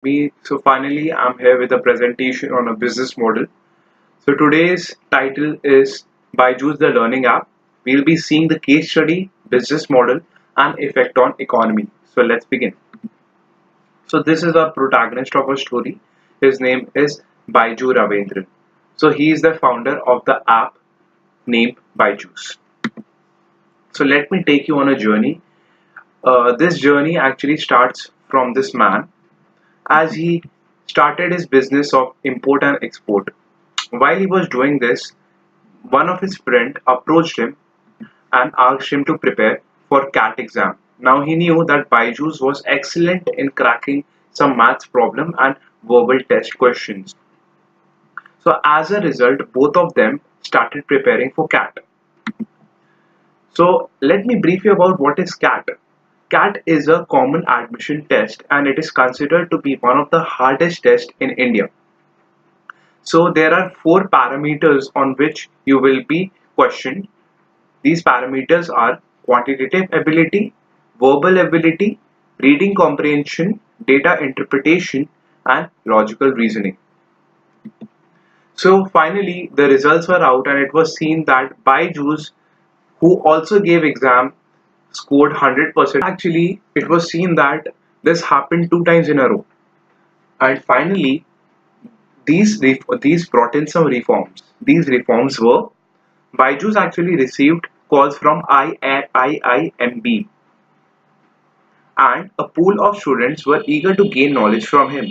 So finally, I'm here with a presentation on a business model. So today's title is Byju's the Learning App. We'll be seeing the case study, business model, and effect on economy. So let's begin. So this is our protagonist of our story. His name is Byju Ravendran. So he is the founder of the app named Byju's. So let me take you on a journey. This journey actually starts from this man as he started his business of import and export. While he was doing this, one of his friends approached him and asked him to prepare for CAT exam. Now he knew that Byju's was excellent in cracking some maths problem and verbal test questions. So as a result, both of them started preparing for CAT. So let me brief you about what is CAT. CAT is a common admission test and it is considered to be one of the hardest tests in India. So there are four parameters on which you will be questioned. These parameters are quantitative ability, verbal ability, reading comprehension, data interpretation, and logical reasoning. So finally, the results were out, and it was seen that Byju's, who also gave exam, scored 100%. Actually, it was seen that this happened two times in a row. And finally, these brought in some reforms. These reforms were Byju's actually received calls from IIMB, and a pool of students were eager to gain knowledge from him.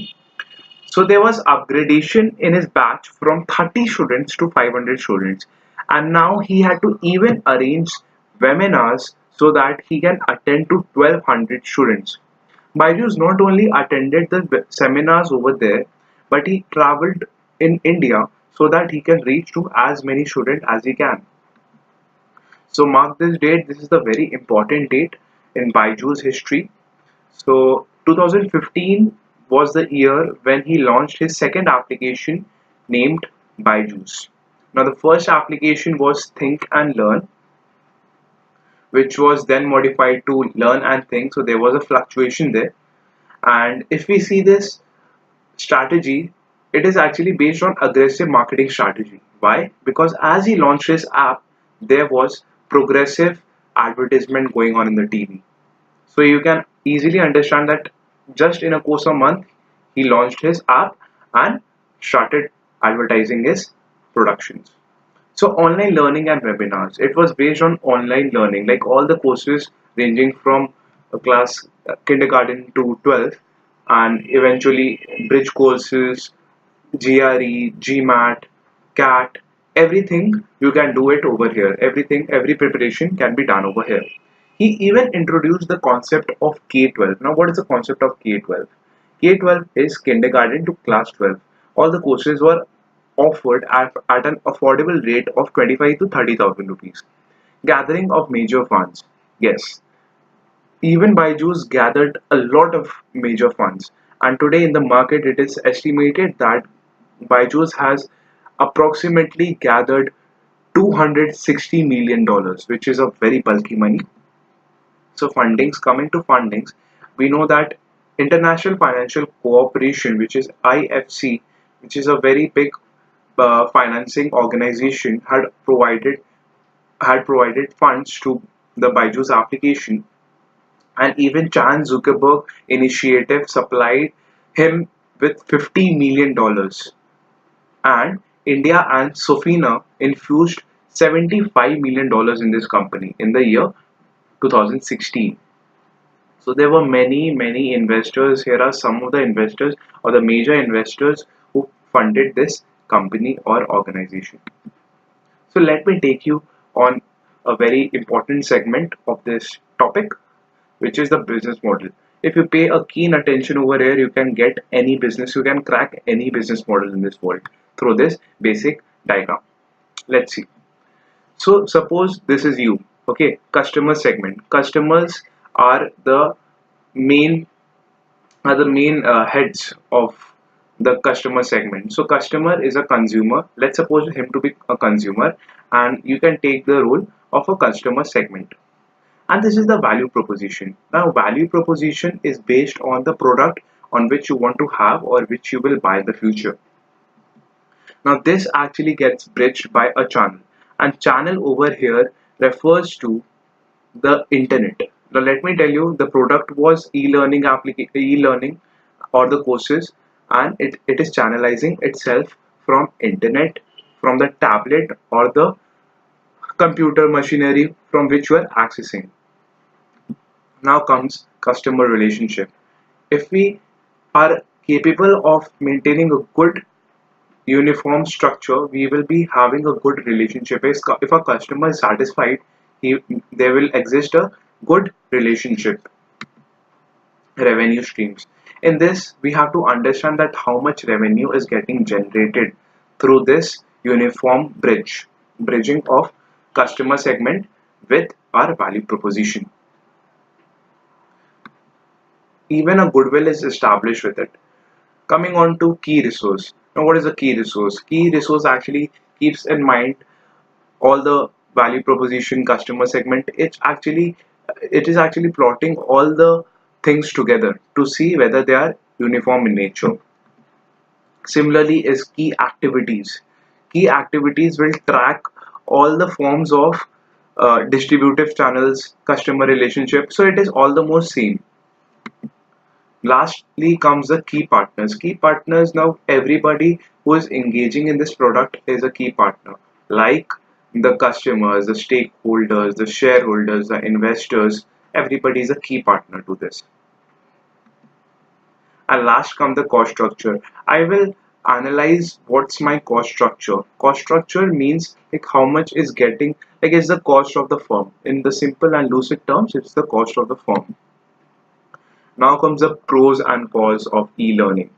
So there was upgradation in his batch from 30 students to 500 students, and now he had to even arrange webinars so that he can attend to 1200 students. Byju's not only attended the seminars over there, but he traveled in India so that he can reach to as many students as he can. So mark this date. This is the very important date in Byju's history. So 2015 was the year when he launched his second application named Byju's. Now the first application was Think and Learn, which was then modified to Learn and Think. So there was a fluctuation there. And if we see this strategy, it is actually based on aggressive marketing strategy. Why? Because as he launched his app, there was progressive advertisement going on in the TV. So you can easily understand that just in a course of a month, he launched his app and started advertising his productions. So online learning and webinars. It was based on online learning, like all the courses ranging from a class kindergarten to 12th, and eventually bridge courses, GRE, GMAT, CAT, everything you can do it over here. Everything, every preparation can be done over here. He even introduced the concept of K-12. Now, what is the concept of K-12? K-12 is kindergarten to class 12. All the courses were offered at an affordable rate of 25 to 30,000 rupees. Gathering of major funds. Yes, even Byju's gathered a lot of major funds, and today in the market it is estimated that Byju's has approximately gathered $260 million, which is a very bulky money. So fundings, coming to fundings, we know that International Financial Cooperation, which is IFC, which is a very big financing organization, had provided funds to the Byju's application, and even Chan Zuckerberg initiative supplied him with $50 million, and India and Sofina infused $75 million in this company in the year 2016. So there were many investors. Here are some of the investors or the major investors who funded this company or organization. So let me take you on a very important segment of this topic, which is the business model. If you pay a keen attention over here, you can get any business, you can crack any business model in this world through this basic diagram. Let's see. So suppose this is you, okay, customer segment. Customers are the main heads of the customer segment. So customer is a consumer. Let's suppose him to be a consumer, and you can take the role of a customer segment. And this is the value proposition. Now value proposition is based on the product on which you want to have or which you will buy in the future. Now this actually gets bridged by a channel, and channel over here refers to the internet. Now let me tell you, the product was e-learning or the courses, and it is channelizing itself from internet, from the tablet or the computer machinery from which you are accessing. Now comes customer relationship. If we are capable of maintaining a good uniform structure, we will be having a good relationship. If a customer is satisfied, there will exist a good relationship. Revenue streams. In this, we have to understand that how much revenue is getting generated through this uniform bridging of customer segment with our value proposition. Even a goodwill is established with it. Coming on to key resource. Now, what is a key resource? Key resource actually keeps in mind all the value proposition, customer segment. It is actually plotting all the things together to see whether they are uniform in nature. Similarly is key activities. Key activities will track all the forms of distributive channels, customer relationship, so it is all the more same. Lastly comes the key partners. Key partners, now everybody who is engaging in this product is a key partner, like the customers, the stakeholders, the shareholders, the investors. Everybody is a key partner to this. And last come the cost structure. I will analyze what's my cost structure. Cost structure means like how much is getting, like it's the cost of the firm. In the simple and lucid terms, it's the cost of the firm. Now comes the pros and cons of e-learning.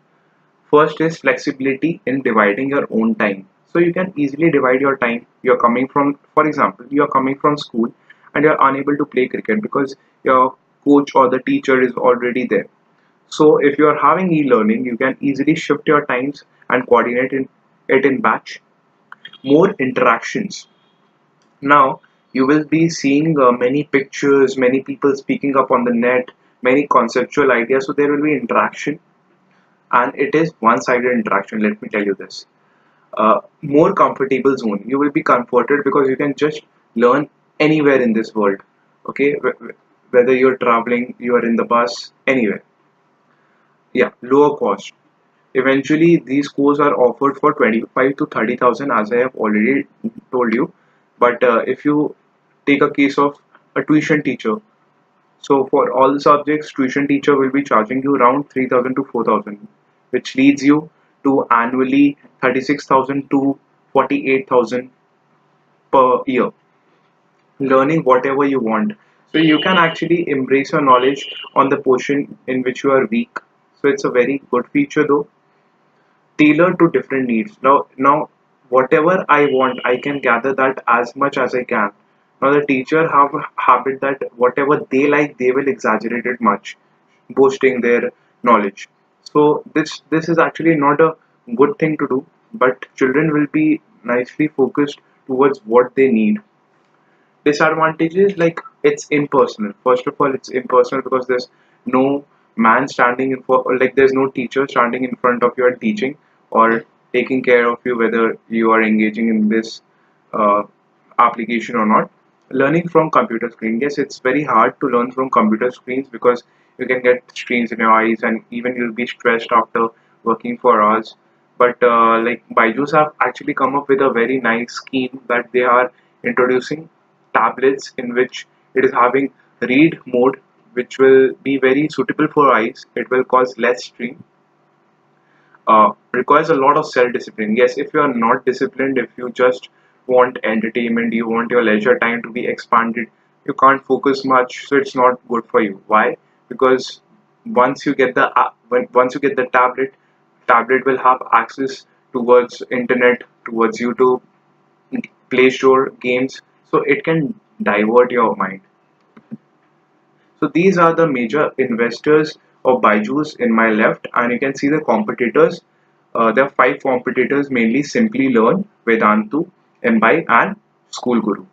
First is flexibility in dividing your own time. So you can easily divide your time. You're coming from, for example, you're coming from school and you're unable to play cricket because your coach or the teacher is already there. So if you are having e-learning, you can easily shift your times and coordinate it in batch. More interactions. Now you will be seeing many pictures, many people speaking up on the net, many conceptual ideas. So there will be interaction, and it is one-sided interaction. Let me tell you this. More comfortable zone. You will be comforted because you can just learn anywhere in this world. Okay, whether you're traveling, you are in the bus, anywhere. Yeah, lower cost. Eventually, these courses are offered for 25 to 30,000, as I have already told you. But if you take a case of a tuition teacher, so for all the subjects, tuition teacher will be charging you around 3,000 to 4,000, which leads you to annually 36,000 to 48,000 per year, learning whatever you want. So you can actually embrace your knowledge on the portion in which you are weak. So it's a very good feature though, tailored to different needs. Now whatever I want, I can gather that as much as I can. Now the teacher have a habit that whatever they like, they will exaggerate it much, boasting their knowledge. So this is actually not a good thing to do, but children will be nicely focused towards what they need. Disadvantages, like it's impersonal. First of all, it's impersonal because there's no man standing in for, like there's no teacher standing in front of you and teaching or taking care of you whether you are engaging in this uh, application or not. Learning from computer screen, yes, it's very hard to learn from computer screens because you can get strains in your eyes and even you'll be stressed after working for hours. But like Byju's have actually come up with a very nice scheme that they are introducing tablets in which it is having read mode, which will be very suitable for eyes. It will cause less strain. Requires a lot of self-discipline. Yes, if you are not disciplined, if you just want entertainment, you want your leisure time to be expanded, you can't focus much, so it's not good for you. Why? Because once you get the tablet will have access towards internet, towards YouTube, Play Store, games, so it can divert your mind. So these are the major investors of Byju's in my left, and you can see the competitors. There are five competitors mainly: Simply Learn, Vedantu, Mbai, and School Guru.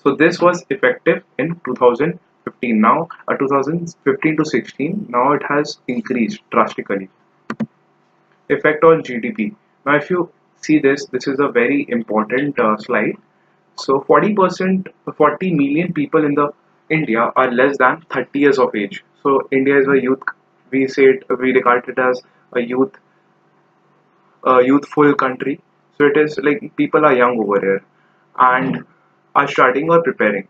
So this was effective in 2000 15. Now 2015 to 16, now it has increased drastically. Effect on GDP. Now if you see this, this is a very important slide. So 40%, 40 million people in the India are less than 30 years of age. So India is a youth, we say it, we regard it as a youthful country. So it is like people are young over here and are studying or preparing.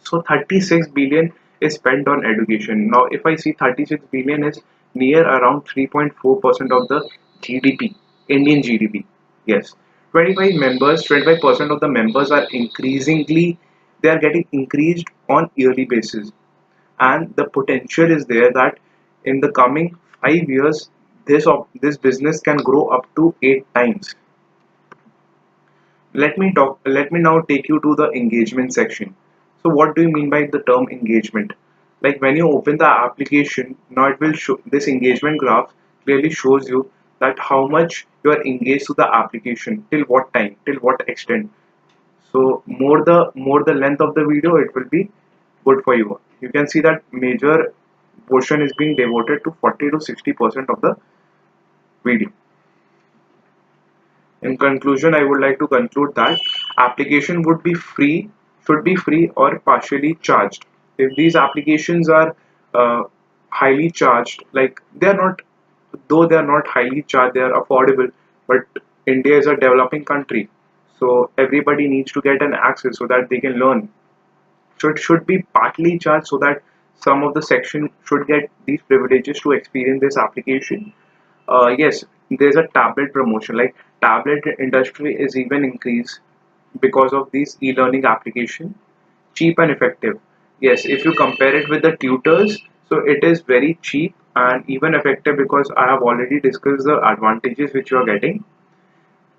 So 36 billion is spent on education. Now, if I see 36 billion is near around 3.4% of the GDP, Indian GDP. Yes, 25% of the members are increasingly, they are getting increased on yearly basis, and the potential is there that in the coming 5 years, this business can grow up to 8 times. Let me now take you to the engagement section. So what do you mean by the term engagement? Like when you open the application, now it will show this engagement graph clearly shows you that how much you are engaged to the application, till what time, till what extent. So more the length of the video, it will be good for you. You can see that major portion is being devoted to 40 to 60% of the video. In conclusion, I would like to conclude that application would be free, should be free or partially charged. If these applications are highly charged, like they are not, though they are not highly charged, they are affordable. But India is a developing country, so everybody needs to get an access so that they can learn. So it should be partly charged so that some of the section should get these privileges to experience this application. Yes, there's a tablet promotion. Like tablet industry is even increased because of these e-learning application, cheap and effective. Yes, if you compare it with the tutors, so it is very cheap and even effective because I have already discussed the advantages which you are getting.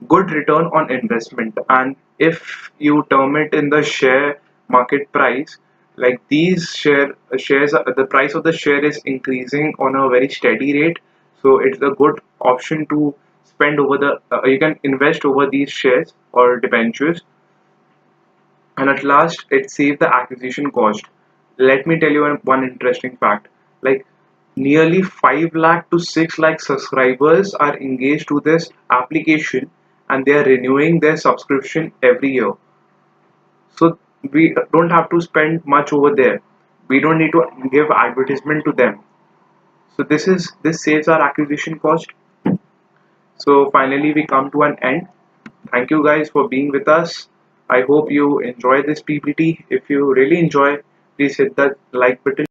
Good return on investment, and if you term it in the share market price, like these shares, the price of the share is increasing on a very steady rate, so it's a good option to spend over the you can invest over these shares or debentures. And at last, it saves the acquisition cost. Let me tell you one interesting fact. Like nearly 5 lakh to 6 lakh subscribers are engaged to this application, and they are renewing their subscription every year. So we don't have to spend much over there. We don't need to give advertisement to them. So this saves our acquisition cost. So finally we come to an end. Thank you guys for being with us. I hope you enjoy this PPT. If you really enjoy, please hit that like button.